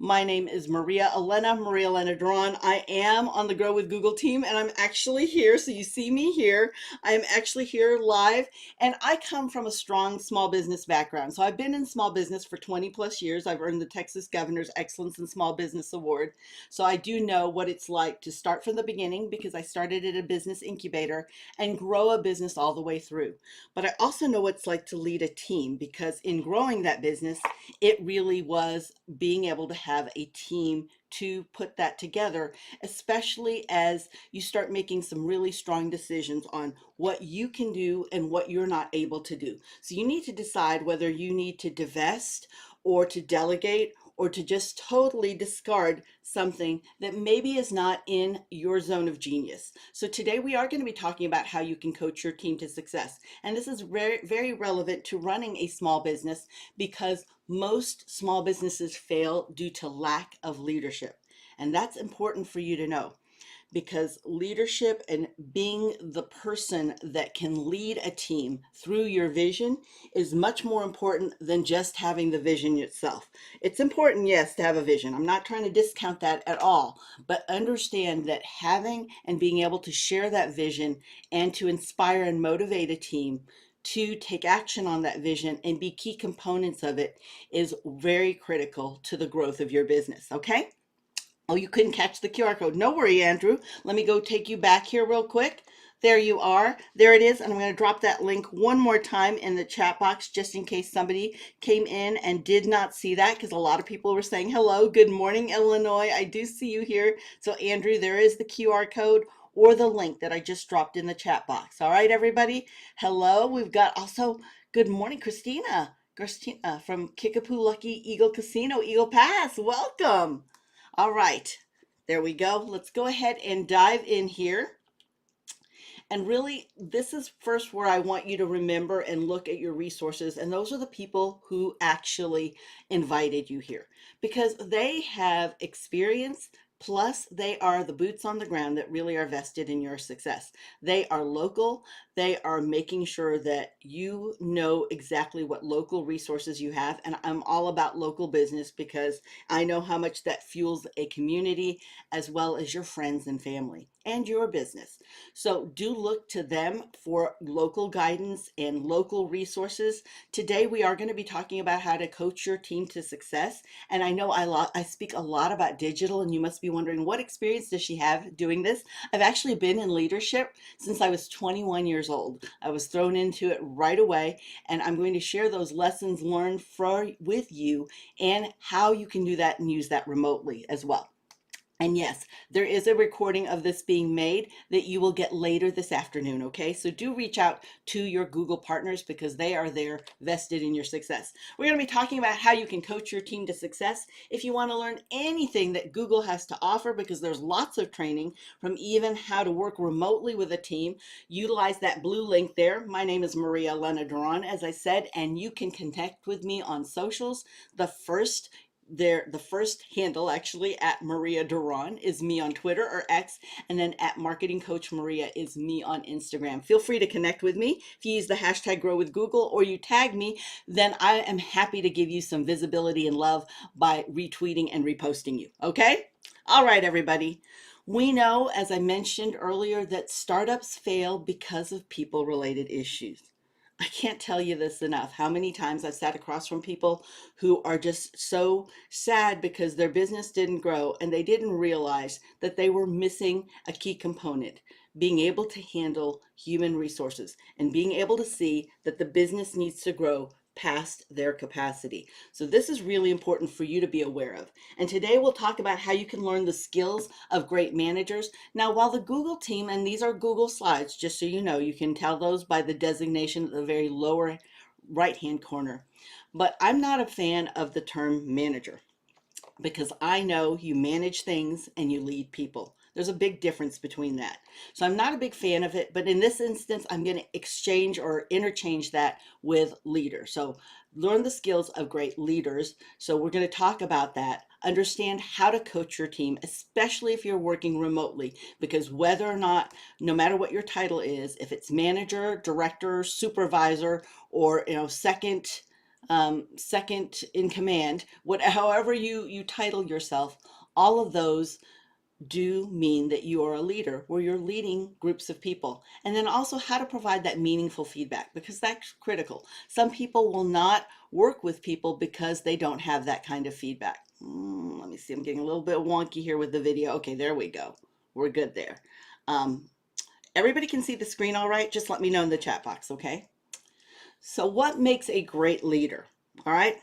My name is Maria Elena Duran. I am on the Grow with Google team and I'm actually here. So you see me here. I am actually here live and I come from a strong small business background. So I've been in small business for 20 plus years. I've earned the Texas Governor's Excellence in Small Business Award. So I do know what it's like to start from the beginning because I started at a business incubator and grow a business all the way through. But I also know what it's like to lead a team because in growing that business, it really was being able to have a team to put that together, especially as you start making some really strong decisions on what you can do and what you're not able to do. So you need to decide whether you need to divest or to delegate or to just totally discard something that maybe is not in your zone of genius. So today we are going to be talking about how you can coach your team to success. And this is very, very relevant to running a small business because most small businesses fail due to lack of leadership. And that's important for you to know because leadership and being the person that can lead a team through your vision is much more important than just having the vision itself. It's important, yes, to have a vision. I'm not trying to discount that at all, but understand that having and being able to share that vision and to inspire and motivate a team to take action on that vision and be key components of it is very critical to the growth of your business, okay? Oh, you couldn't catch the QR code. No worry, Andrew. Let me go take you back here real quick. There you are. There it is. And I'm going to drop that link one more time in the chat box just in case somebody came in and did not see that because a lot of people were saying, hello, good morning, Illinois. I do see you here. So Andrew, there is the QR code or the link that I just dropped in the chat box. All right, everybody. Hello. We've got also good morning, Christina. Christina from Kickapoo Lucky Eagle Casino, Eagle Pass. Welcome. All right, there we go. Let's go ahead and dive in here. And really, this is first where I want you to remember and look at your resources. And those are the people who actually invited you here because they have experience. Plus, they are the boots on the ground that really are vested in your success. They are local. They are making sure that you know exactly what local resources you have. And I'm all about local business because I know how much that fuels a community as well as your friends and family and your business. So do look to them for local guidance and local resources. Today, we are going to be talking about how to coach your team to success. And I know I speak a lot about digital, and you must be wondering, what experience does she have doing this? I've actually been in leadership since I was 21 years old. I was thrown into it right away, and I'm going to share those lessons learned with you and how you can do that and use that remotely as well. And yes, there is a recording of this being made that you will get later this afternoon, okay? So do reach out to your Google partners because they are there vested in your success. We're going to be talking about how you can coach your team to success. If you want to learn anything that Google has to offer, because there's lots of training from even how to work remotely with a team, utilize that blue link there. My name is Maria Elena Duran, as I said, and you can connect with me on socials. The first handle actually at Maria Duran is me on Twitter or X, and then at Marketing Coach Maria is me on Instagram. Feel free to connect with me. If you use the hashtag Grow with Google or you tag me, then I am happy to give you some visibility and love by retweeting and reposting you. Okay? All right, everybody. We know, as I mentioned earlier, that startups fail because of people-related issues. I can't tell you this enough. How many times I've sat across from people who are just so sad because their business didn't grow and they didn't realize that they were missing a key component, being able to handle human resources and being able to see that the business needs to grow past their capacity. So this is really important for you to be aware of. And today we'll talk about how you can learn the skills of great managers. Now, while the Google team, and these are Google slides, just so you know, you can tell those by the designation at the very lower right-hand corner. But I'm not a fan of the term manager because I know you manage things and you lead people. There's a big difference between that. So I'm not a big fan of it, but in this instance, I'm going to exchange or interchange that with leader. So learn the skills of great leaders. So we're going to talk about that. Understand how to coach your team, especially if you're working remotely, because whether or not, no matter what your title is, if it's manager, director, supervisor, or second second in command, however you title yourself, all of those do mean that you are a leader where you're leading groups of people. And then also how to provide that meaningful feedback, because that's critical. Some people will not work with people because they don't have that kind of feedback. Let me see, I'm getting a little bit wonky here with the video. Okay, there we go. We're good there. Everybody can see the screen all right? Just let me know in the chat box, okay? So what makes a great leader? All right.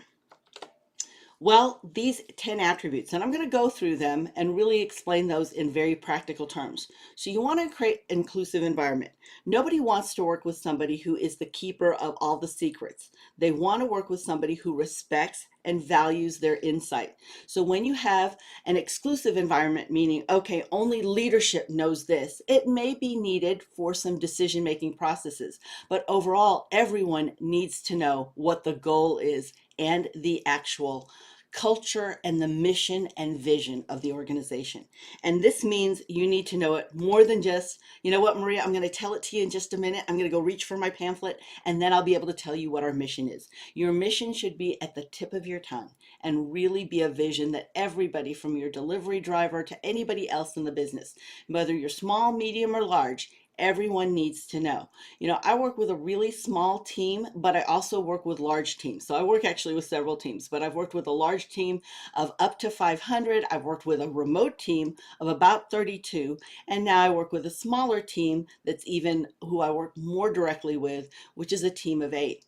Well, these 10 attributes, and I'm going to go through them and really explain those in very practical terms. So you want to create an inclusive environment. Nobody wants to work with somebody who is the keeper of all the secrets. They want to work with somebody who respects and values their insight. So when you have an exclusive environment, meaning, okay, only leadership knows this, it may be needed for some decision-making processes, but overall, everyone needs to know what the goal is and the actual culture and the mission and vision of the organization. And this means you need to know it more than just, you know what, Maria, I'm going to tell it to you in just a minute. I'm going to go reach for my pamphlet and then I'll be able to tell you what our mission is. Your mission should be at the tip of your tongue and really be a vision that everybody from your delivery driver to anybody else in the business, whether you're small, medium, or large, everyone needs to know. You know, I work with a really small team, but I also work with large teams. So I work actually with several teams, but I've worked with a large team of up to 500. I've worked with a remote team of about 32. And now I work with a smaller team that's even who I work more directly with, which is a team of 8.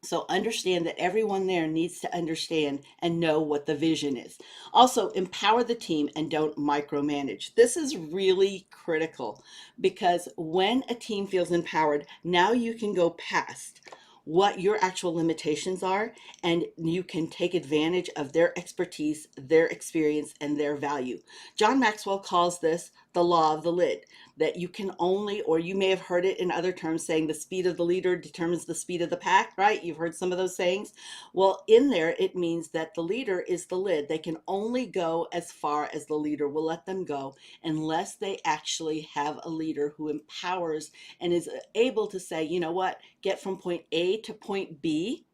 So understand that everyone there needs to understand and know what the vision is. Also, empower the team and don't micromanage. This is really critical because when a team feels empowered, now you can go past what your actual limitations are, and you can take advantage of their expertise, their experience, and their value. John Maxwell calls this the law of the lid, that you can only, or you may have heard it in other terms saying the speed of the leader determines the speed of the pack, right? You've heard some of those sayings. Well, in there, it means that the leader is the lid. They can only go as far as the leader will let them go unless they actually have a leader who empowers and is able to say, you know what, get from point A to point B.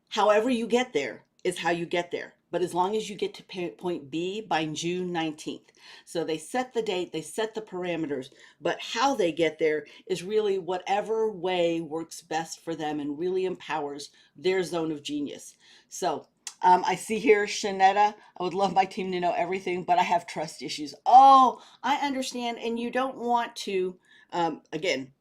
However you get there is how you get there. But as long as you get to point B by June 19th. So they set the date, they set the parameters, but how they get there is really whatever way works best for them and really empowers their zone of genius. So I see here, Shanetta, I would love my team to know everything, but I have trust issues. Oh, I understand. And you don't want to, again,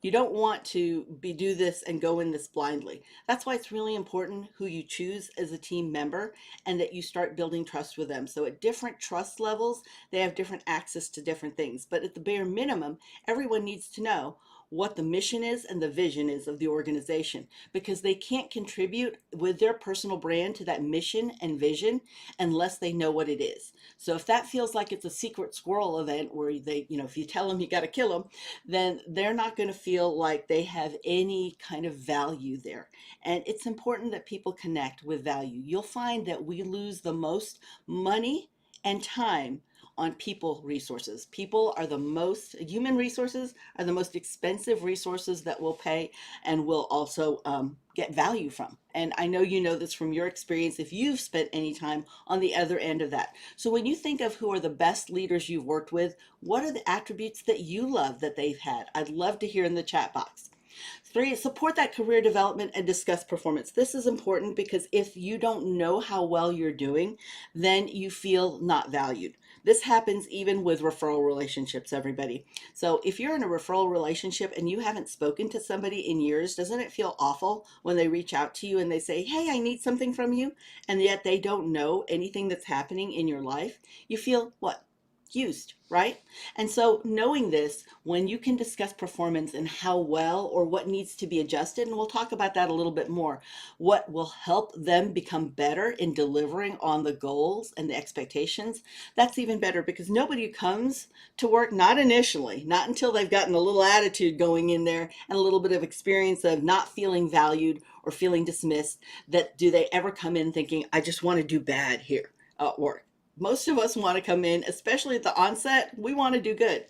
you don't want to do this and go in this blindly. That's why it's really important who you choose as a team member and that you start building trust with them. So at different trust levels, they have different access to different things. But at the bare minimum, everyone needs to know what the mission is and the vision is of the organization, because they can't contribute with their personal brand to that mission and vision unless they know what it is. So if that feels like it's a secret squirrel event where they, you know, if you tell them you got to kill them, then they're not going to feel like they have any kind of value there. And it's important that people connect with value. You'll find that we lose the most money and time on people resources. People are the most, human resources are the most expensive resources that we'll pay and will also get value from. And I know you know this from your experience if you've spent any time on the other end of that. So when you think of who are the best leaders you've worked with, what are the attributes that you love that they've had? I'd love to hear in the chat box. 3, support that career development and discuss performance. This is important because if you don't know how well you're doing, then you feel not valued. This happens even with referral relationships, everybody. So if you're in a referral relationship and you haven't spoken to somebody in years, doesn't it feel awful when they reach out to you and they say, hey, I need something from you, and yet they don't know anything that's happening in your life? You feel what? Used, right? And so knowing this, when you can discuss performance and how well or what needs to be adjusted, and we'll talk about that a little bit more, what will help them become better in delivering on the goals and the expectations, that's even better, because nobody comes to work, not initially, not until they've gotten a little attitude going in there and a little bit of experience of not feeling valued or feeling dismissed, that do they ever come in thinking, I just want to do bad here at work. Most of us want to come in, especially at the onset, we want to do good.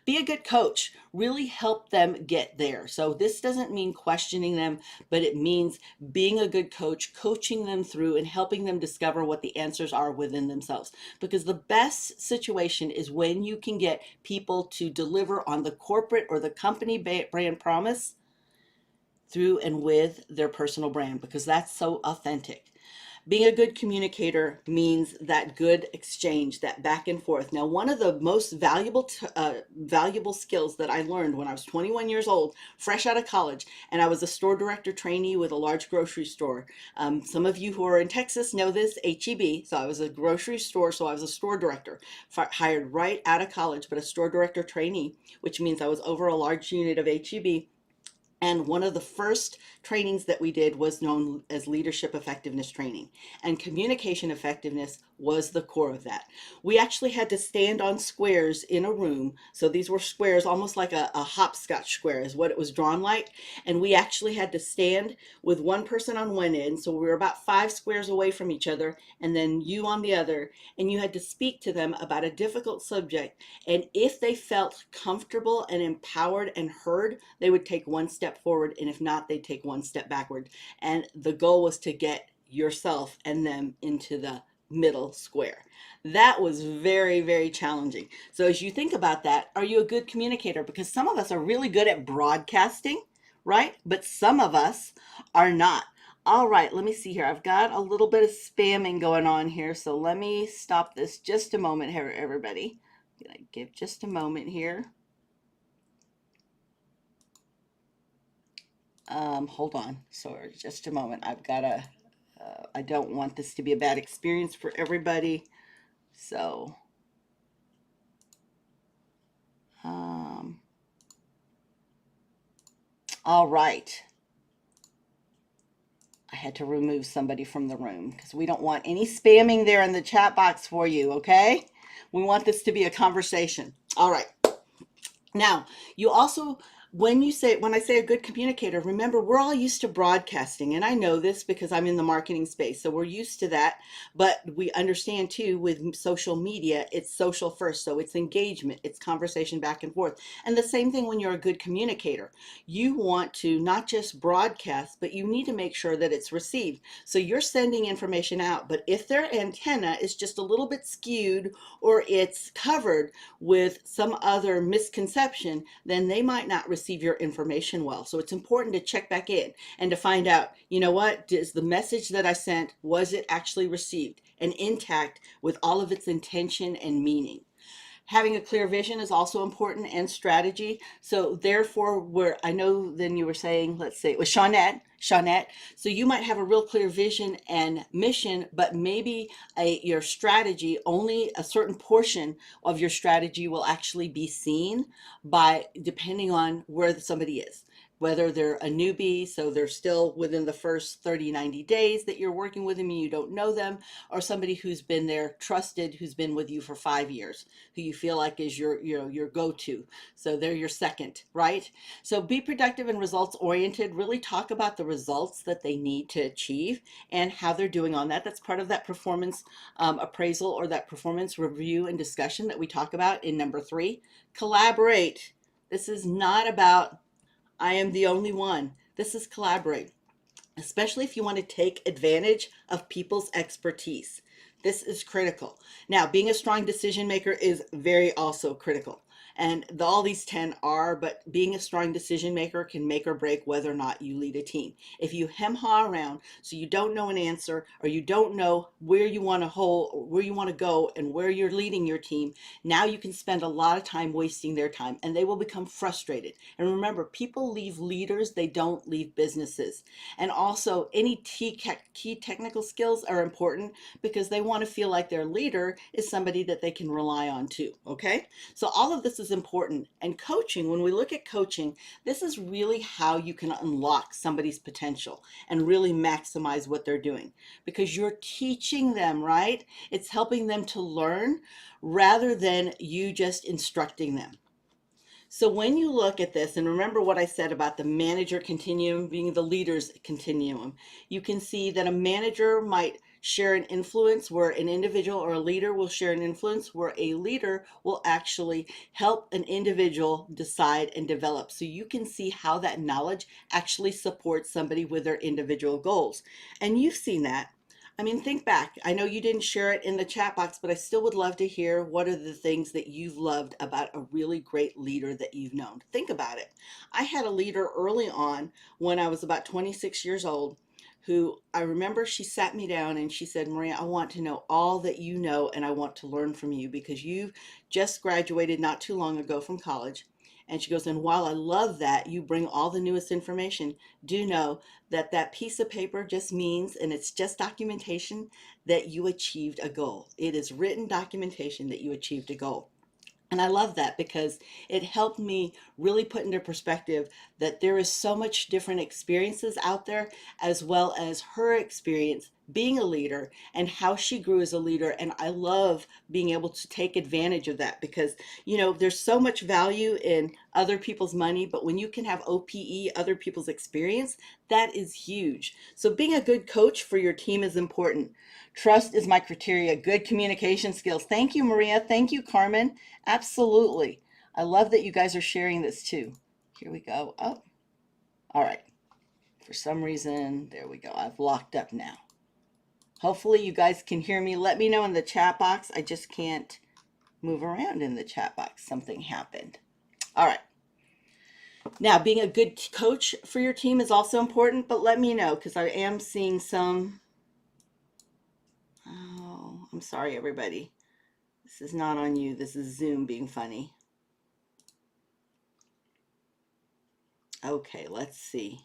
Be a good coach, really help them get there. So this doesn't mean questioning them, but it means being a good coach, coaching them through and helping them discover what the answers are within themselves. Because the best situation is when you can get people to deliver on the corporate or the company brand promise through and with their personal brand, because that's so authentic. Being a good communicator means that good exchange, that back and forth. Now, one of the most valuable skills that I learned when I was 21 years old, fresh out of college, and I was a store director trainee with a large grocery store. Some of you who are in Texas know this, HEB. So I was a grocery store, so I was a store director, hired right out of college, but a store director trainee, which means I was over a large unit of HEB. And one of the first trainings that we did was known as leadership effectiveness training. And communication effectiveness was the core of that. We actually had to stand on squares in a room. So these were squares, almost like a hopscotch square is what it was drawn like. And we actually had to stand with one person on one end. So we were about 5 squares away from each other, and then you on the other. And you had to speak to them about a difficult subject. And if they felt comfortable and empowered and heard, they would take one step forward. And if not, they'd take one step backward. And the goal was to get yourself and them into the middle square. That was very, very challenging. So as you think about that, are you a good communicator? Because some of us are really good at broadcasting, right? But some of us are not. All right, let me see here. I've got a little bit of spamming going on here. So let me stop this just a moment here, everybody. Give just a moment here. Hold on. Sorry, just a moment. I've got to, I don't want this to be a bad experience for everybody. So, um, all right. I had to remove somebody from the room because we don't want any spamming there in the chat box for you, okay? We want this to be a conversation. All right. Now, you also, when I say a good communicator, remember we're all used to broadcasting, and I know this because I'm in the marketing space, so we're used to that. But we understand too with social media, it's social first, so it's engagement, it's conversation back and forth. And the same thing when you're a good communicator, you want to not just broadcast, but you need to make sure that it's received. So you're sending information out, but if their antenna is just a little bit skewed or it's covered with some other misconception, then they might not receive your information well. So it's important to check back in and to find out, you know what, is the message that I sent, was it actually received and intact with all of its intention and meaning? Having a clear vision is also important, and strategy. So therefore, where I know then you were saying, let's say it was Shawnette. So you might have a real clear vision and mission, but maybe your strategy, only a certain portion of your strategy will actually be seen by depending on where somebody is, whether they're a newbie, so they're still within the first 30, 90 days that you're working with them and you don't know them, or somebody who's been there, trusted, who's been with you for 5 years, who you feel like is your go-to. So they're your second, right? So be productive and results oriented. Really talk about the results that they need to achieve and how they're doing on that. That's part of that performance appraisal or that performance review and discussion that we talk about in number 3. Collaborate. This is not about I am the only one. This is collaborate, especially if you want to take advantage of people's expertise. This is critical. Now, being a strong decision maker is very also critical. And all these 10 are, but being a strong decision maker can make or break whether or not you lead a team. If you hem-haw around so you don't know an answer or you don't know where you want to hold, where you want to go and where you're leading your team, now you can spend a lot of time wasting their time and they will become frustrated. And remember, people leave leaders, they don't leave businesses. And also any key technical skills are important because they want to feel like their leader is somebody that they can rely on too, okay? So all of this is important. And coaching, when we look at coaching, this is really how you can unlock somebody's potential and really maximize what they're doing because you're teaching them, right? It's helping them to learn rather than you just instructing them. So when you look at this, and remember what I said about the manager continuum being the leader's continuum, you can see that a manager might share an influence, where an individual or a leader will share an influence, where a leader will actually help an individual decide and develop. So you can see how that knowledge actually supports somebody with their individual goals. And you've seen that. I mean, think back. I know you didn't share it in the chat box, but I still would love to hear what are the things that you've loved about a really great leader that you've known. Think about it. I had a leader early on when I was about 26 years old who I remember she sat me down and she said, Maria, I want to know all that you know and I want to learn from you because you've just graduated not too long ago from college. And she goes, and while I love that you bring all the newest information, do know that that piece of paper just means, and it's just documentation, that you achieved a goal. It is written documentation that you achieved a goal. And I love that because it helped me really put into perspective that there is so much different experiences out there, as well as her experience being a leader and how she grew as a leader. And I love being able to take advantage of that because, there's so much value in other people's money, but when you can have OPE, other people's experience, that is huge. So being a good coach for your team is important. Trust is my criteria. Good communication skills. Thank you, Maria. Thank you, Carmen. Absolutely. I love that you guys are sharing this too. Here we go. Oh, all right. For some reason, there we go. I've locked up now. Hopefully you guys can hear me. Let me know in the chat box. I just can't move around in the chat box. Something happened. All right. Now, being a good coach for your team is also important, but let me know because I am seeing some. Oh, I'm sorry, everybody. This is not on you. This is Zoom being funny. Okay, let's see.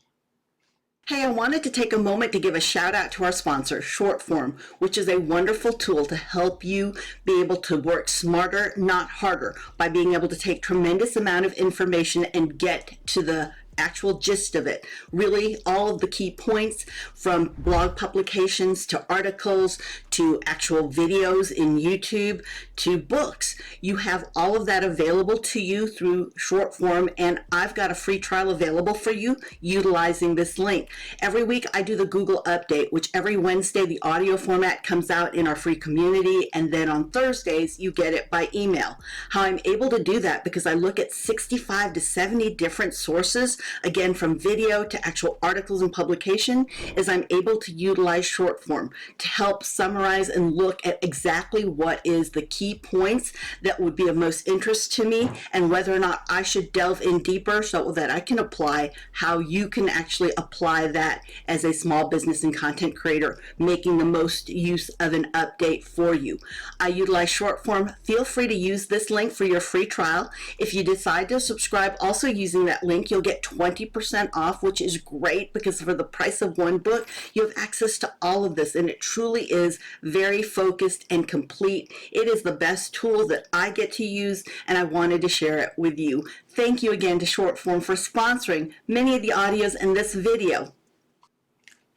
Hey, I wanted to take a moment to give a shout out to our sponsor, Shortform, which is a wonderful tool to help you be able to work smarter, not harder, by being able to take tremendous amount of information and get to the actual gist of it. Really, all of the key points from blog publications to articles to actual videos in YouTube to books. You have all of that available to you through Shortform, and I've got a free trial available for you utilizing this link. Every week I do the Google update, which every Wednesday the audio format comes out in our free community, and then on Thursdays you get it by email. How I'm able to do that because I look at 65 to 70 different sources, again from video to actual articles and publication, is I'm able to utilize Shortform to help summarize and look at exactly what is the key points that would be of most interest to me and whether or not I should delve in deeper so that I can apply how you can actually apply that as a small business and content creator, making the most use of an update for you. I utilize Shortform. Feel free to use this link for your free trial. If you decide to subscribe also using that link, you'll get 20% off, which is great because for the price of one book, you have access to all of this, and it truly is very focused and complete. It is the best tool that I get to use, and I wanted to share it with you. Thank you again to Shortform for sponsoring many of the audios in this video.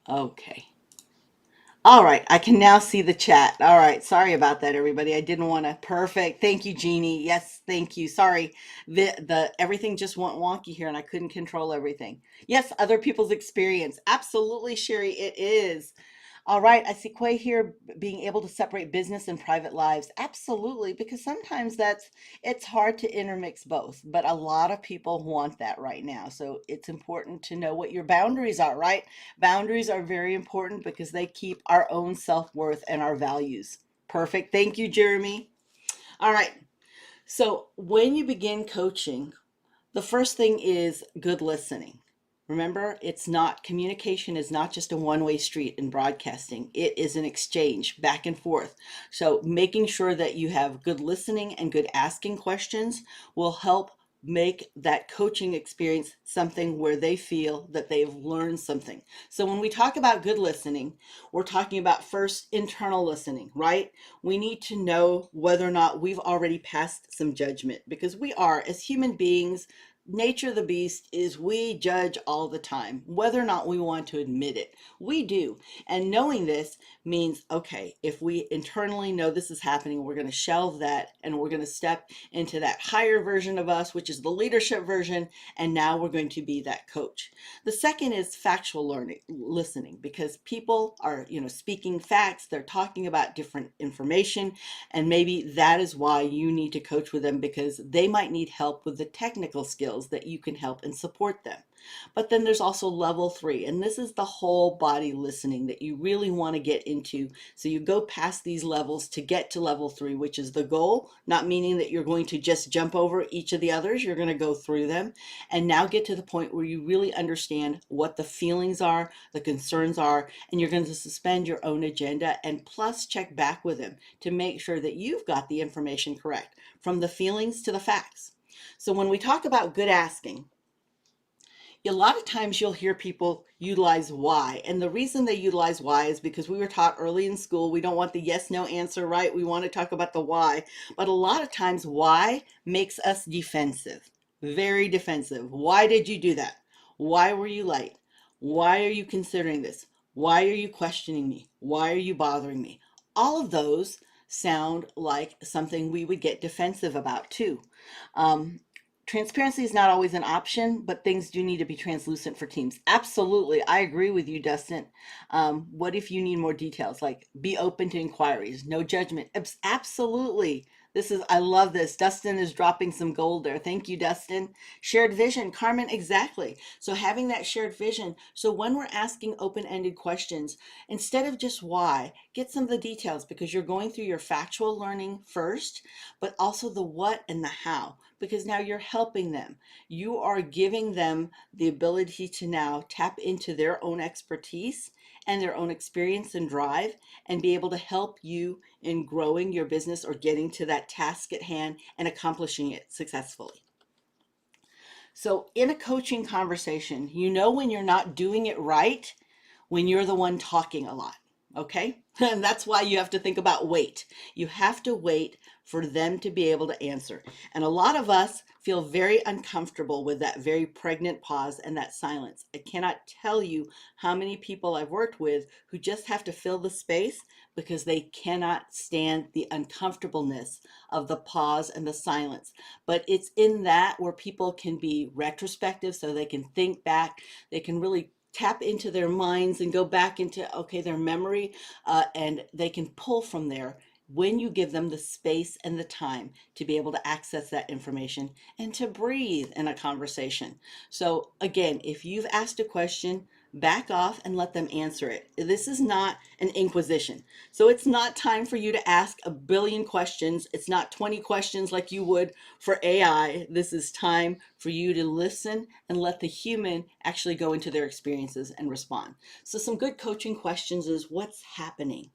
Okay. All right, I can now see the chat. All right, sorry about that, everybody. I didn't want to. Perfect. Thank you, Jeannie. Yes, thank you. Sorry, the everything just went wonky here, and I couldn't control everything. Yes, other people's experience. Absolutely, Sherry, it is. All right, I see Quay here being able to separate business and private lives. Absolutely, because sometimes it's hard to intermix both, but a lot of people want that right now. So it's important to know what your boundaries are, right? Boundaries are very important because they keep our own self-worth and our values. Perfect. Thank you, Jeremy. All right. So when you begin coaching, the first thing is good listening. Remember, communication is not just a one-way street in broadcasting. It is an exchange back and forth. So making sure that you have good listening and good asking questions will help make that coaching experience something where they feel that they've learned something. So when we talk about good listening, we're talking about first internal listening, right? We need to know whether or not we've already passed some judgment because we are, as human beings, nature of the beast is we judge all the time, whether or not we want to admit it. We do. And knowing this means, okay, if we internally know this is happening, we're going to shelve that and we're going to step into that higher version of us, which is the leadership version. And now we're going to be that coach. The second is factual learning, listening, because people are, speaking facts. They're talking about different information. And maybe that is why you need to coach with them, because they might need help with the technical skills that you can help and support them. But then there's also level 3, and this is the whole body listening that you really want to get into. So you go past these levels to get to level 3, which is the goal, not meaning that you're going to just jump over each of the others. You're going to go through them and now get to the point where you really understand what the feelings are, the concerns are, and you're going to suspend your own agenda and plus check back with them to make sure that you've got the information correct, from the feelings to the facts. So when we talk about good asking, a lot of times you'll hear people utilize why. And the reason they utilize why is because we were taught early in school, we don't want the yes, no answer, right? We want to talk about the why. But a lot of times why makes us defensive, very defensive. Why did you do that? Why were you late? Why are you considering this? Why are you questioning me? Why are you bothering me? All of those sound like something we would get defensive about too. Um, Transparency is not always an option, but things do need to be translucent for teams. Absolutely. I agree with you, Dustin. What if you need more details? Like, be open to inquiries, no judgment. Absolutely. I love this. Dustin is dropping some gold there. Thank you, Dustin. Shared vision, Carmen, exactly. So having that shared vision. So when we're asking open-ended questions, instead of just why, get some of the details, because you're going through your factual learning first, but also the what and the how, because now you're helping them. You are giving them the ability to now tap into their own expertise and their own experience and drive, and be able to help you in growing your business or getting to that task at hand and accomplishing it successfully. So in a coaching conversation, you know when you're not doing it right, when you're the one talking a lot. Okay. And that's why you have to think about wait. You have to wait for them to be able to answer. And a lot of us feel very uncomfortable with that very pregnant pause and that silence. I cannot tell you how many people I've worked with who just have to fill the space because they cannot stand the uncomfortableness of the pause and the silence. But it's in that where people can be retrospective, so they can think back, they can really tap into their minds and go back into, okay, their memory, and they can pull from there when you give them the space and the time to be able to access that information and to breathe in a conversation. So again, if you've asked a question, back off and let them answer it. This is not an inquisition. So it's not time for you to ask a billion questions. It's not 20 questions like you would for AI. This is time for you to listen and let the human actually go into their experiences and respond. So some good coaching questions is, what's happening?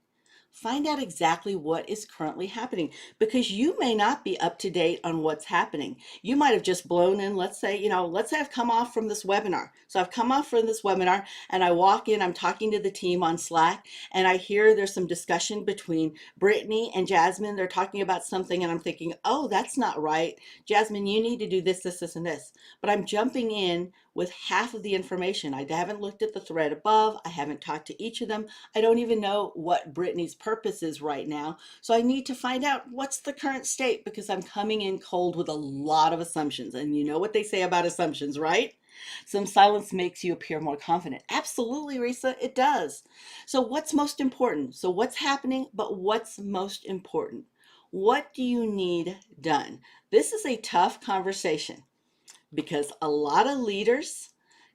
Find out exactly what is currently happening, because you may not be up to date on what's happening. You might have just blown in, let's say I've come off from this webinar. So I've come off from this webinar and I walk in, I'm talking to the team on Slack, and I hear there's some discussion between Brittany and Jasmine. They're talking about something and I'm thinking, oh, that's not right. Jasmine, you need to do this, this, this, and this. But I'm jumping in with half of the information. I haven't looked at the thread above. I haven't talked to each of them. I don't even know what Brittany's purpose is right now. So I need to find out what's the current state, because I'm coming in cold with a lot of assumptions. And you know what they say about assumptions, right? Some silence makes you appear more confident. Absolutely, Risa, it does. So what's most important? So what's happening, but what's most important? What do you need done? This is a tough conversation, because a lot of leaders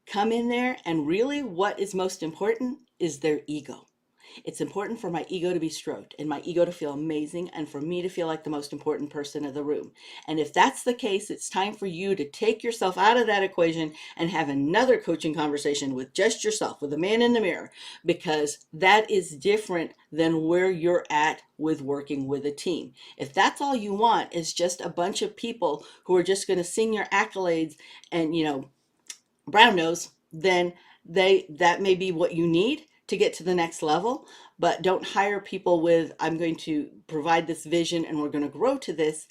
come in there and really what is most important is their ego. It's important for my ego to be stroked and my ego to feel amazing and for me to feel like the most important person in the room. And if that's the case, it's time for you to take yourself out of that equation and have another coaching conversation with just yourself, with the man in the mirror, because that is different than where you're at with working with a team. If that's all you want is just a bunch of people who are just going to sing your accolades and, brown nose, then that may be what you need to get to the next level. But don't hire people with, I'm going to provide this vision and we're going to grow to this.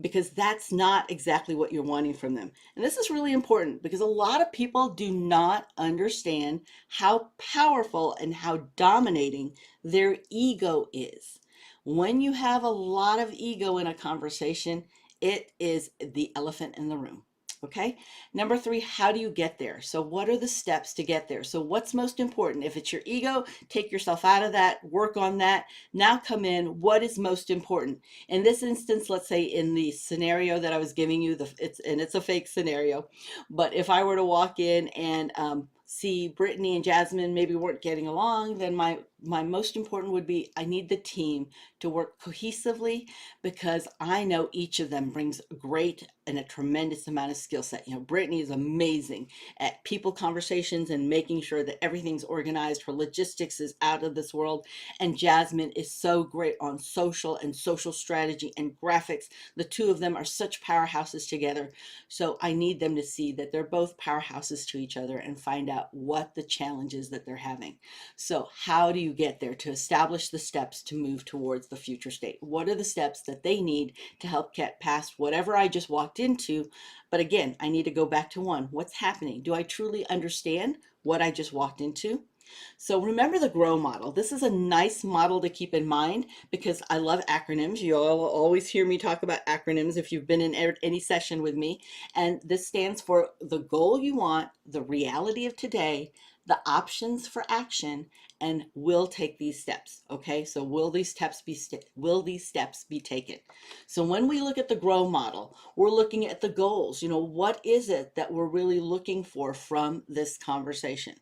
because that's not exactly what you're wanting from them. And this is really important because a lot of people do not understand how powerful and how dominating their ego is. When you have a lot of ego in a conversation, it is the elephant in the room. Okay. Number three, how do you get there? So, what are the steps to get there? So, what's most important? If it's your ego, take yourself out of that, work on that. Now, come in. What is most important? In this instance, let's say in the scenario that I was giving you, it's a fake scenario, but if I were to walk in and see Brittany and Jasmine maybe weren't getting along, then my most important would be I need the team to work cohesively because I know each of them brings a great and a tremendous amount of skill set. You know, Brittany is amazing at people conversations and making sure that everything's organized. Her logistics is out of this world. And Jasmine is so great on social and social strategy and graphics. The two of them are such powerhouses together. So I need them to see that they're both powerhouses to each other and find out what the challenges that they're having. So how do you get there to establish the steps to move towards the future state? What are the steps that they need to help get past whatever I just walked into? But again, I need to go back to one. What's happening? Do I truly understand what I just walked into? So remember the GROW model. This is a nice model to keep in mind because I love acronyms. You all always hear me talk about acronyms if you've been in any session with me. And this stands for the goal you want, the reality of today, the options for action, and will take these steps. Okay, so will these steps be taken? So when we look at the GROW model, we're looking at the goals. You know, what is it that we're really looking for from this conversation?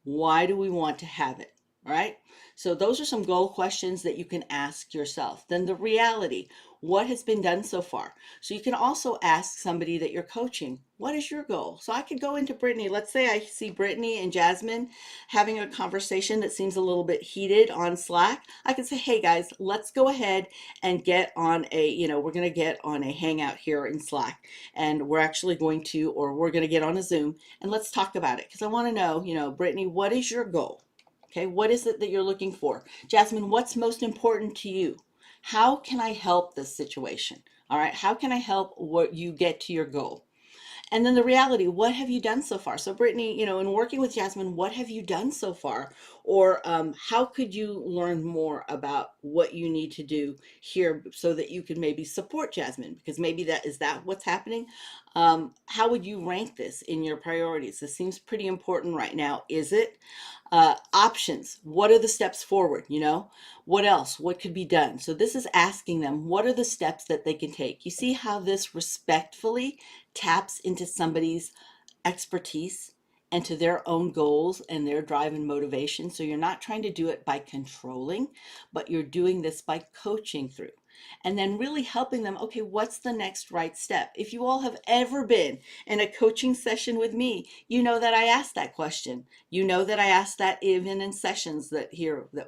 Why do we want to have it? All right. So those are some goal questions that you can ask yourself. Then the reality, what has been done so far? So you can also ask somebody that you're coaching, what is your goal? So I could go into Brittany. Let's say I see Brittany and Jasmine having a conversation that seems a little bit heated on Slack. I could say, hey guys, let's go ahead and get on we're going to get on a hangout here in Slack, and we're going to get on a Zoom and let's talk about it. Because I want to know, Brittany, what is your goal? Okay, what is it that you're looking for? Jasmine, what's most important to you? How can I help this situation? All right, how can I help what you get to your goal? And then the reality, what have you done so far? So Brittany, in working with Jasmine, what have you done so far? Or how could you learn more about what you need to do here so that you can maybe support Jasmine? Because maybe that what's happening? How would you rank this in your priorities? This seems pretty important right now. Is it? Options. What are the steps forward? What else? What could be done? So this is asking them, what are the steps that they can take? You see how this respectfully taps into somebody's expertise and to their own goals and their drive and motivation. So you're not trying to do it by controlling, but you're doing this by coaching through. And then really helping them, okay, what's the next right step? If you all have ever been in a coaching session with me, you know that I asked that question. You know that I ask that even in sessions that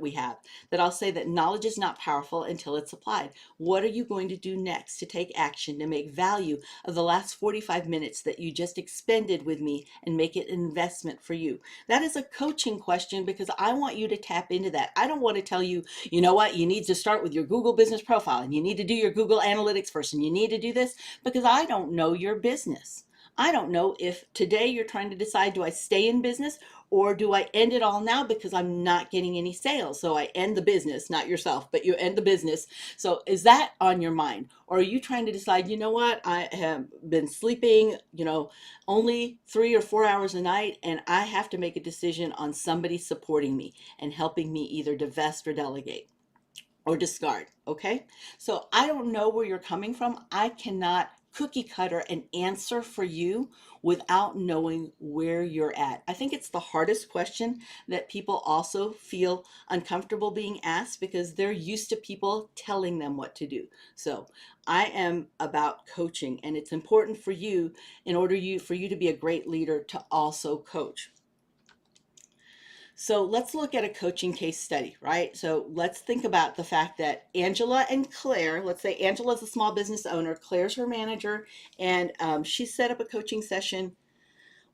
we have, that I'll say that knowledge is not powerful until it's applied. What are you going to do next to take action to make value of the last 45 minutes that you just expended with me and make it an investment for you? That is a coaching question because I want you to tap into that. I don't want to tell you, you know what, you need to start with your Google business profile and you need to do your Google Analytics first and you need to do this, because I don't know your business. I don't know if today you're trying to decide, do I stay in business or do I end it all now because I'm not getting any sales? So I end the business, not yourself, but you end the business. So is that on your mind? Or are you trying to decide, you know what, I have been sleeping, only 3 or 4 hours a night, and I have to make a decision on somebody supporting me and helping me either divest or delegate or discard. Okay, so I don't know where you're coming from. I cannot cookie cutter an answer for you without knowing where you're at. I think it's the hardest question that people also feel uncomfortable being asked because they're used to people telling them what to do. So I am about coaching, and it's important for you, for you to be a great leader, to also coach. So let's look at a coaching case study, right? So let's think about the fact that Angela and Claire, let's say Angela's a small business owner, Claire's her manager, and she set up a coaching session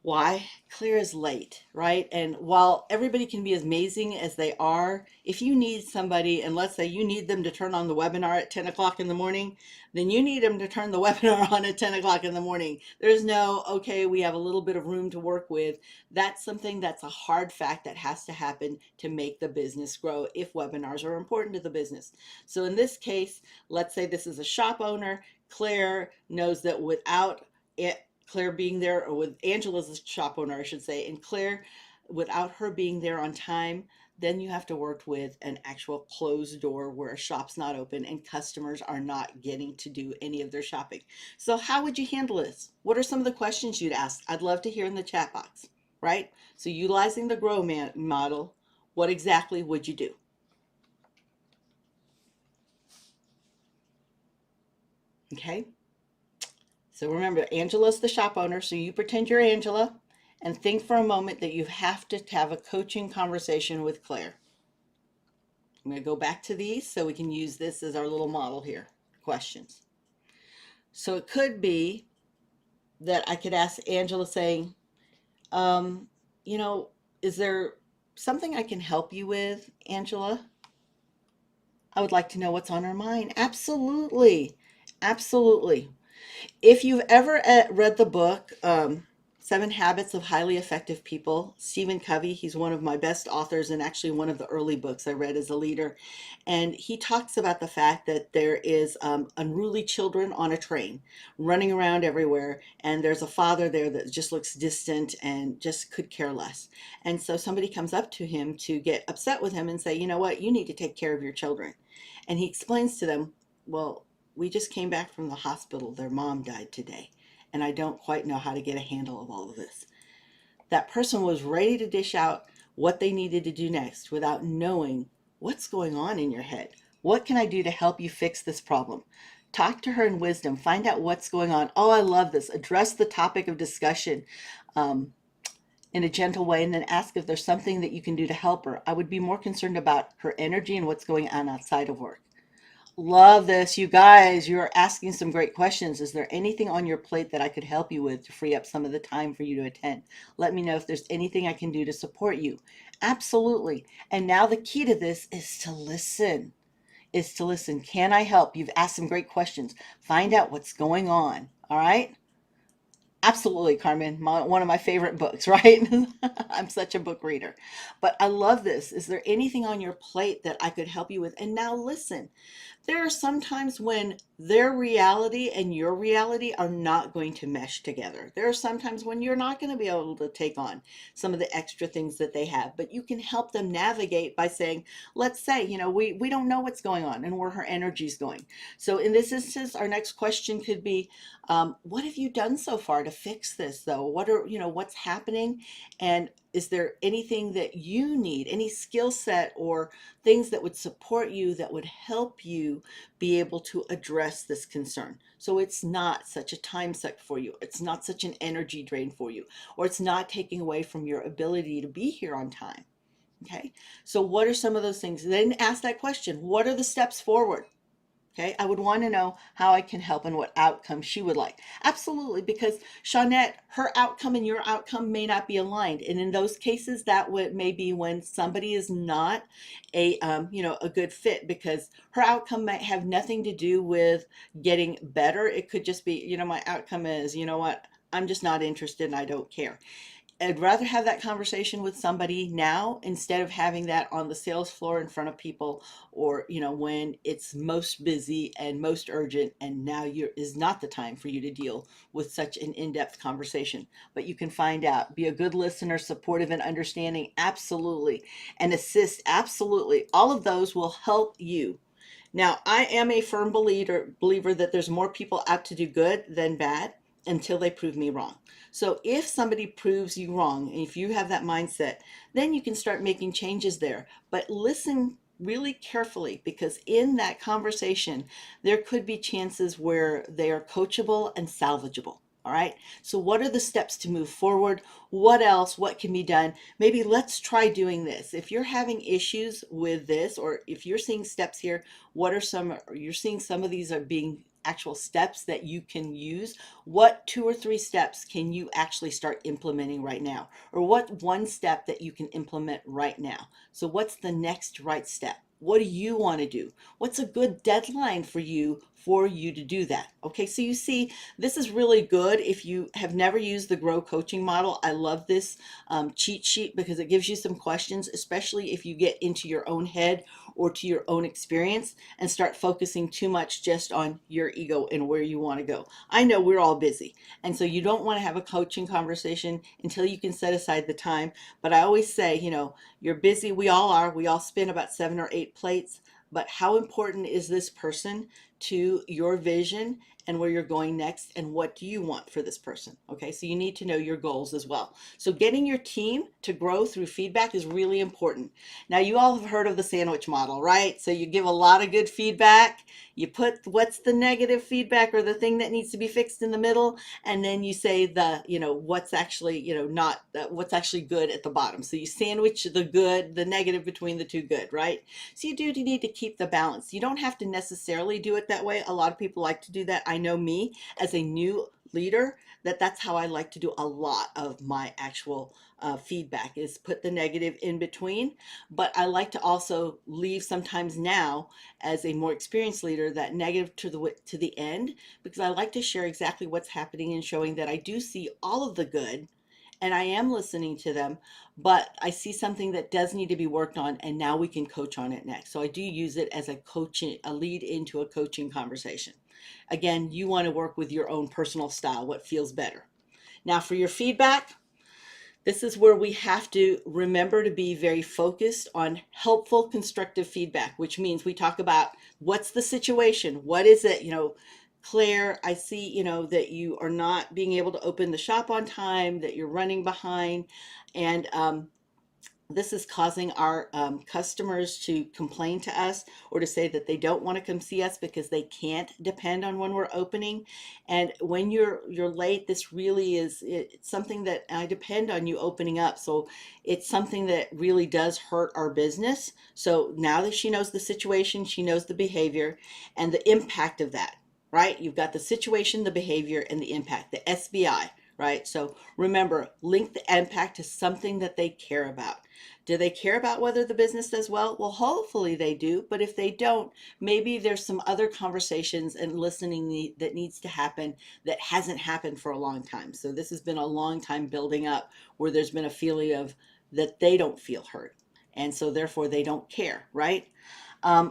Why? Clear is late, right? And while everybody can be as amazing as they are, if you need somebody, and let's say you need them to turn on the webinar at 10 o'clock in the morning, then you need them to turn the webinar on at 10 o'clock in the morning. There's no, okay, we have a little bit of room to work with. That's something that's a hard fact that has to happen to make the business grow if webinars are important to the business. So in this case, let's say this is a shop owner. Claire knows that without it, Claire being there, or with Angela's the shop owner, I should say, and Claire, without her being there on time, then you have to work with an actual closed door where a shop's not open and customers are not getting to do any of their shopping. So how would you handle this? What are some of the questions you'd ask? I'd love to hear in the chat box, right? So utilizing the model, what exactly would you do? Okay. So remember, Angela's the shop owner, so you pretend you're Angela and think for a moment that you have to have a coaching conversation with Claire. I'm going to go back to these so we can use this as our little model here. Questions. So it could be that I could ask Angela saying, um, you know, is there something I can help you with, Angela? I would like to know what's on her mind. Absolutely. Absolutely. If you've ever read the book, Seven Habits of Highly Effective People, Stephen Covey, he's one of my best authors and actually one of the early books I read as a leader. And he talks about the fact that there is unruly children on a train running around everywhere. And there's a father there that just looks distant and just could care less. And so somebody comes up to him to get upset with him and say, you know what, you need to take care of your children. And he explains to them, well, we just came back from the hospital. Their mom died today, and I don't quite know how to get a handle of all of this. That person was ready to dish out what they needed to do next without knowing what's going on in your head. What can I do to help you fix this problem? Talk to her in wisdom. Find out what's going on. Oh, I love this. Address the topic of discussion in a gentle way, and then ask if there's something that you can do to help her. I would be more concerned about her energy and what's going on outside of work. Love this. You guys, you're asking some great questions. Is there anything on your plate that I could help you with to free up some of the time for you to attend? Let me know if there's anything I can do to support you. Absolutely. And now the key to this is to listen. Can I help? You've asked some great questions. Find out what's going on. All right. Absolutely, Carmen. One of my favorite books, right? I'm such a book reader. But I love this. Is there anything on your plate that I could help you with? And now listen. There are some times when their reality and your reality are not going to mesh together. There are some times when you're not going to be able to take on some of the extra things that they have, but you can help them navigate by saying, let's say, we don't know what's going on and where her energy is going. So in this instance, our next question could be, what have you done so far to fix this though? What's happening? And is there anything that you need, any skill set or things that would support you that would help you be able to address this concern? So it's not such a time suck for you. It's not such an energy drain for you, or it's not taking away from your ability to be here on time. Okay. So what are some of those things? Then ask that question. What are the steps forward? Okay, I would want to know how I can help and what outcome she would like. Absolutely, because Shawnette, her outcome and your outcome may not be aligned, and in those cases, that would maybe when somebody is not a good fit, because her outcome might have nothing to do with getting better. It could just be, my outcome is, what, I'm just not interested and I don't care. I'd rather have that conversation with somebody now instead of having that on the sales floor in front of people, or when it's most busy and most urgent, and now is not the time for you to deal with such an in-depth conversation. But you can find out, be a good listener, supportive and understanding, absolutely, and assist, absolutely. All of those will help you. Now, I am a firm believer that there's more people out to do good than bad until they prove me wrong. So if somebody proves you wrong, and if you have that mindset, then you can start making changes there. But listen really carefully, because in that conversation, there could be chances where they are coachable and salvageable. All right. So what are the steps to move forward? What else? What can be done? Maybe let's try doing this. If you're having issues with this, or if you're seeing steps here, you're seeing some of these are being actual steps that you can use. What 2 or 3 steps can you actually start implementing right now? Or what one step that you can implement right now? So what's the next right step? What do you want to do? What's a good deadline for you to do that? Okay, so you see, this is really good. If you have never used the Grow coaching model, I love this cheat sheet because it gives you some questions, especially if you get into your own head or to your own experience and start focusing too much just on your ego and where you want to go. I know we're all busy, and so you don't want to have a coaching conversation until you can set aside the time. But I always say, you're busy. We all are. We all spin about 7 or 8 plates. But how important is this person to your vision and where you're going next, and what do you want for this person? Okay, so you need to know your goals as well. So getting your team to grow through feedback is really important. Now, you all have heard of the sandwich model, right? So you give a lot of good feedback, you put what's the negative feedback or the thing that needs to be fixed in the middle, and then you say what's actually, not what's actually good at the bottom. So you sandwich the good, the negative between the two good, right? So you need to keep the balance. You don't have to necessarily do it that way. A lot of people like to do that. I know me as a new leader, that's how I like to do a lot of my actual feedback, is put the negative in between. But I like to also leave sometimes now, as a more experienced leader, that negative to the end, because I like to share exactly what's happening and showing that I do see all of the good and I am listening to them, but I see something that does need to be worked on, and now we can coach on it next. So I do use it as a lead into a coaching conversation. Again, you want to work with your own personal style, what feels better. Now, for your feedback, this is where we have to remember to be very focused on helpful, constructive feedback, which means we talk about what's the situation, what is it, Claire, I see, that you are not being able to open the shop on time, that you're running behind, and this is causing our customers to complain to us or to say that they don't want to come see us because they can't depend on when we're opening. And when you're late, this really is it's something that I depend on you opening up. So it's something that really does hurt our business. So now that she knows the situation, she knows the behavior and the impact of that, right? You've got the situation, the behavior, and the impact, the SBI, right? So remember, link the impact to something that they care about. Do they care about whether the business does well? Well, hopefully they do. But if they don't, maybe there's some other conversations and listening that needs to happen that hasn't happened for a long time. So this has been a long time building up where there's been a feeling of that they don't feel heard. And so therefore they don't care, right?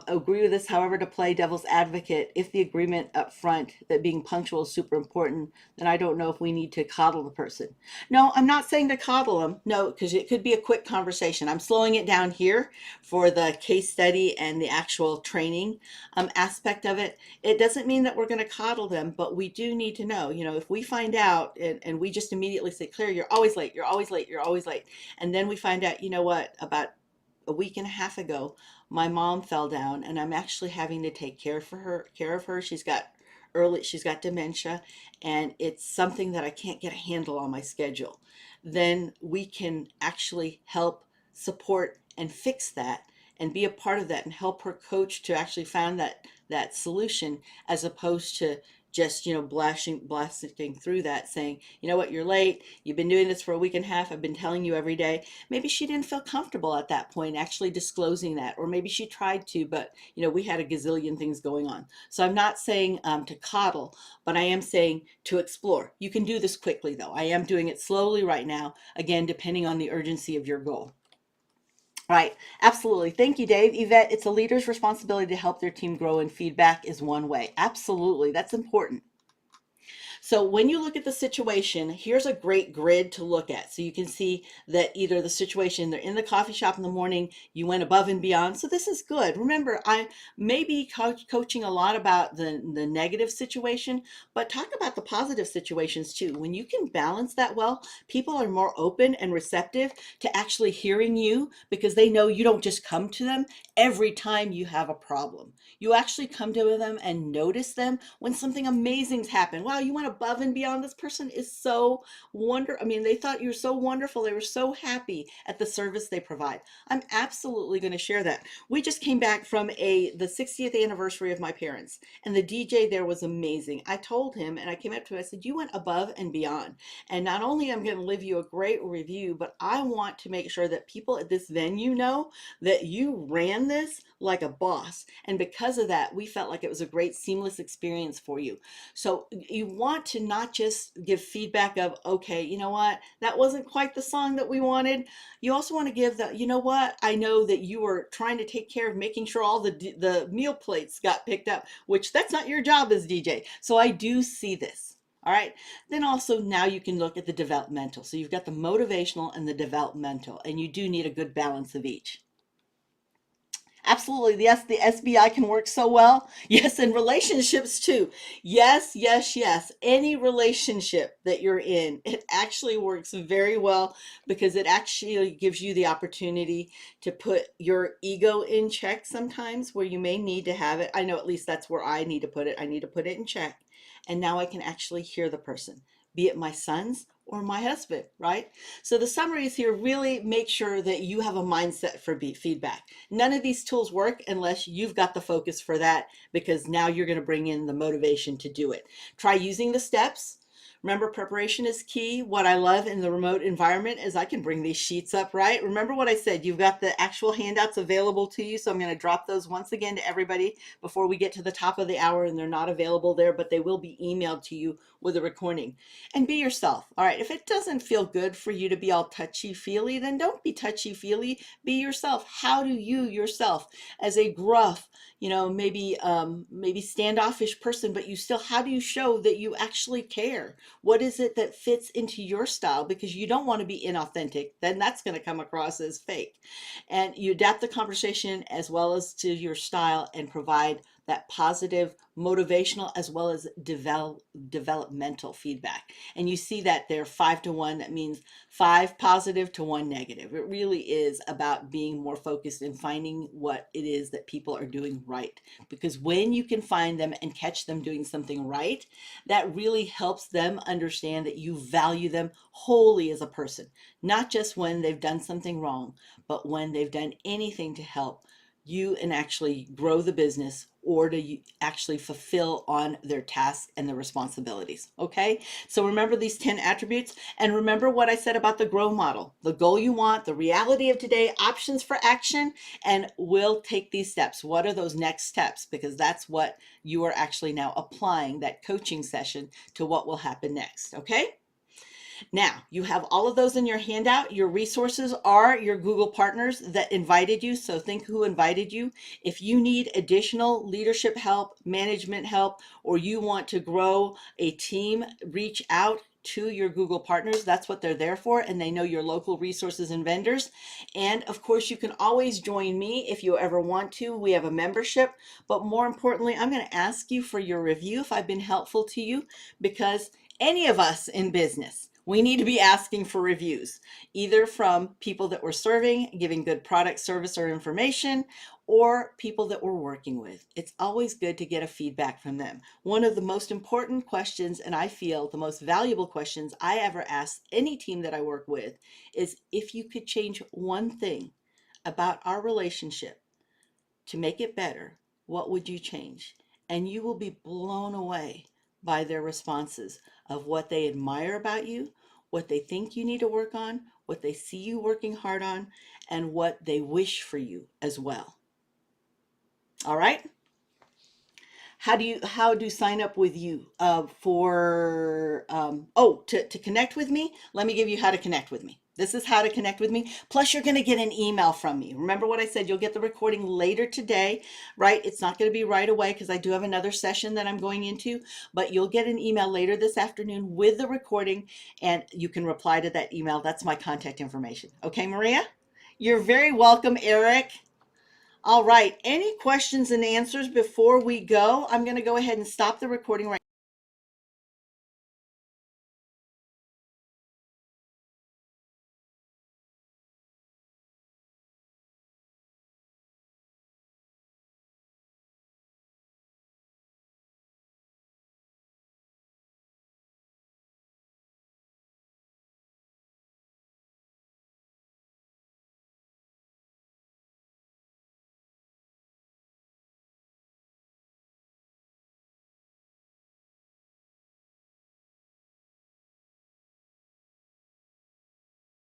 Agree with this, however, to play devil's advocate. If the agreement up front that being punctual is super important, then I don't know if we need to coddle the person. No, I'm not saying to coddle them. No, because it could be a quick conversation. I'm slowing it down here for the case study and the actual training aspect of it. It doesn't mean that we're going to coddle them, but we do need to know, if we find out and we just immediately say, Claire, you're always late, you're always late, you're always late. And then we find out, about a week and a half ago, my mom fell down and I'm actually having to take care of her. She's got dementia, and it's something that I can't get a handle on my schedule. Then we can actually help support and fix that and be a part of that and help her coach to actually find that solution, as opposed to just blasting through that, saying, what, you're late, you've been doing this for a week and a half, I've been telling you every day. Maybe she didn't feel comfortable at that point actually disclosing that, or maybe she tried to, but we had a gazillion things going on. So I'm not saying to coddle, but I am saying to explore. You can do this quickly, though. I am doing it slowly right now, again, depending on the urgency of your goal. Right, absolutely. Thank you, Dave. Yvette, it's a leader's responsibility to help their team grow, and feedback is one way. Absolutely, that's important. So when you look at the situation, here's a great grid to look at. So you can see that either the situation, they're in the coffee shop in the morning, you went above and beyond. So this is good. Remember, I may be coaching a lot about the negative situation, but talk about the positive situations too. When you can balance that well, people are more open and receptive to actually hearing you, because they know you don't just come to them every time you have a problem. You actually come to them and notice them when something amazing's happened. Wow, you went above and beyond. This person is so I mean, they thought you're so wonderful. They were so happy at the service they provide. I'm absolutely going to share that. We just came back from the 60th anniversary of my parents, and the DJ there was amazing. I told him, and I came up to him, I said, you went above and beyond. And not only am I going to leave you a great review, but I want to make sure that people at this venue know that you ran this like a boss. And because of that, we felt like it was a great seamless experience for you. So you want to not just give feedback of, okay, you know what, that wasn't quite the song that we wanted. You also want to give the, you know what, I know that you were trying to take care of making sure all the meal plates got picked up, which that's not your job as DJ. So I do see this. All right. Then also now you can look at the developmental. So you've got the motivational and the developmental, and you do need a good balance of each. Absolutely. Yes, the SBI can work so well. Yes, and relationships too. Yes, yes, yes. Any relationship that you're in, it actually works very well because it actually gives you the opportunity to put your ego in check sometimes where you may need to have it. I know at least that's where I need to put it. I need to put it in check. And now I can actually hear the person, be it my sons or my husband, right? So the summary is here, really make sure that you have a mindset for feedback. None of these tools work unless you've got the focus for that, because now you're going to bring in the motivation to do it. Try using the steps. Remember, preparation is key. What I love in the remote environment is I can bring these sheets up, right? Remember what I said, you've got the actual handouts available to you. So I'm going to drop those once again to everybody before we get to the top of the hour, and they're not available there, but they will be emailed to you with a recording. And be yourself. All right. If it doesn't feel good for you to be all touchy-feely, then don't be touchy-feely. Be yourself. How do you yourself, as a gruff, maybe standoffish person, but you still, how do you show that you actually care? What is it that fits into your style? Because you don't want to be inauthentic, then that's going to come across as fake. And you adapt the conversation as well as to your style and provide that positive, motivational, as well as developmental feedback. And you see that there 5-to-1, that means 5 positive to 1 negative. It really is about being more focused and finding what it is that people are doing right. Because when you can find them and catch them doing something right, that really helps them understand that you value them wholly as a person, not just when they've done something wrong, but when they've done anything to help you and actually grow the business or to actually fulfill on their tasks and their responsibilities. Okay, so remember these 10 attributes, and remember what I said about the grow model: the goal you want, the reality of today, options for action, and we'll take these steps. What are those next steps? Because that's what you are actually now applying, that coaching session, to what will happen next. Okay. Now, you have all of those in your handout. Your resources are your Google partners that invited you. So think who invited you. If you need additional leadership help, management help, or you want to grow a team, reach out to your Google partners. That's what they're there for, and they know your local resources and vendors. And of course, you can always join me if you ever want to. We have a membership, but more importantly, I'm going to ask you for your review if I've been helpful to you, because any of us in business, we need to be asking for reviews, either from people that we're serving, giving good product, service, or information, or people that we're working with. It's always good to get a feedback from them. One of the most important questions, and I feel the most valuable questions I ever ask any team that I work with, is if you could change one thing about our relationship to make it better, what would you change? And you will be blown away by their responses of what they admire about you, what they think you need to work on, what they see you working hard on, and what they wish for you as well. All right? How do sign up with you to connect with me? Let me give you how to connect with me. This is how to connect with me. Plus, you're going to get an email from me. Remember what I said, you'll get the recording later today, right? It's not going to be right away because I do have another session that I'm going into, but you'll get an email later this afternoon with the recording, and you can reply to that email. That's my contact information. Okay, Maria? You're very welcome, Eric. All right, any questions and answers before we go? I'm going to go ahead and stop the recording right